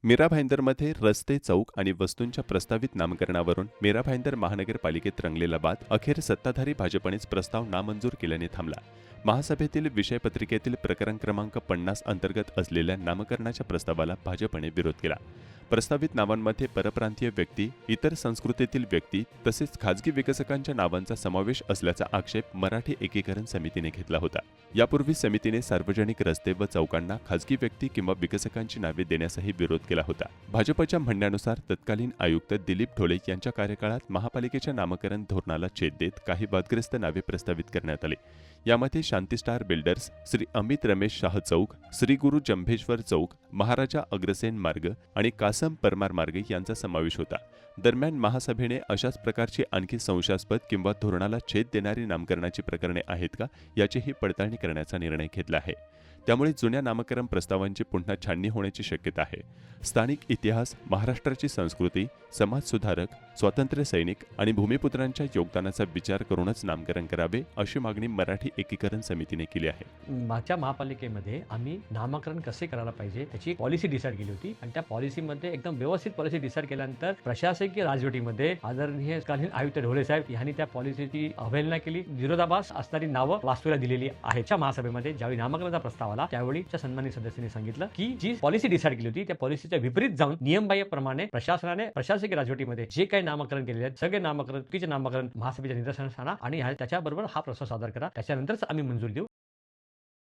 मीरा भाईंदरमध्ये रस्ते, चौक आणि वस्तूंच्या प्रस्तावित नामकरणावरून मीरा भाईंदर महानगरपालिकेत रंगलेला वाद अखेर सत्ताधारी भाजपनेच प्रस्ताव नामंजूर केल्याने थांबला. महासभेतील विषयपत्रिकेतील प्रकरण क्रमांक 50 अंतर्गत असलेल्या नामकरणाच्या प्रस्तावाला भाजपने विरोध केला. प्रस्तावित नावांमध्ये परप्रांतीय व्यक्ती, इतर संस्कृतीतील व्यक्ती तसेच खाजगी विकसकांच्या नावांचा समावेश असल्याचा आक्षेप मराठी एकीकरण समितीने घेतला होता. यापूर्वी समितीने सार्वजनिक रस्ते व चौकांना खाजगी व्यक्ती किंवा विकसकांची नावे देण्यासही विरोध केला होता. भाजपच्या म्हणण्यानुसार तत्कालीन आयुक्त दिलीप ढोळे यांच्या कार्यकाळात महापालिकेच्या नामकरण धोरणाला छेद देत काही वादग्रस्त नावे प्रस्तावित करण्यात आली. यामध्ये शांती स्टार बिल्डर्स, श्री अमित रमेश शाह चौक, श्री गुरु जंभेश्वर चौक, महाराजा अग्रसेन मार्ग आणि कासम परमार मार्ग यांचा समावेश होता. दरम्यान महासभेने अशाच प्रकारची आणखी संशयास्पद किंवा धोरणाला छेद देणारी नामकरणाची प्रकरणे आहेत का याचीही पडताळणी करण्याचा निर्णय घेतला आहे. त्यामुळे जुन्या नामकरण प्रस्तावांची पुन्हा छाननी होण्याची शक्यता आहे. स्थानिक इतिहास, महाराष्ट्राची संस्कृती, समाजसुधारक, स्वातंत्र्य सैनिक आणि भूमिपुत्रांच्या योगदानाचा विचार करूनच नामकरण करावे अशी मागणी मराठी एकीकरण समितीने केली आहे. मागच्या महापालिकेमध्ये आम्ही नामकरण कसे करायला पाहिजे त्याची पॉलिसी डिसाईड केली होती आणि त्या पॉलिसीमध्ये एकदम व्यवस्थित पॉलिसी डिसाईड केल्यानंतर प्रशासकीय राजवटीमध्ये आदरणीय कालीन आयुक्त ढोळे साहेब यांनी त्या पॉलिसीची अवहेलना केली. विरोधाभास असणारी नावं वास्तूला दिलेली आहेत. त्या महासभेमध्ये ज्यावेळी नामकरणाचा प्रस्ताव आला त्यावेळी सन्मानित सदस्यांनी सांगितलं की जी पॉलिसी डिसाईड केली होती त्या पॉलिसीच्या विपरीत जाऊन नियमबाह्यप्रमाणे प्रशासनाने प्रशासकीय राजवटीमध्ये जे काही नामकरण केलेले आहेत सगळे नामकरण चुकीचे नामकरण महासभेच्या निदर्शनास आणा आणि त्याच्याबरोबर हा प्रस्ताव सादर करा. त्याच्यानंतरच आम्ही मंजुरी देऊ.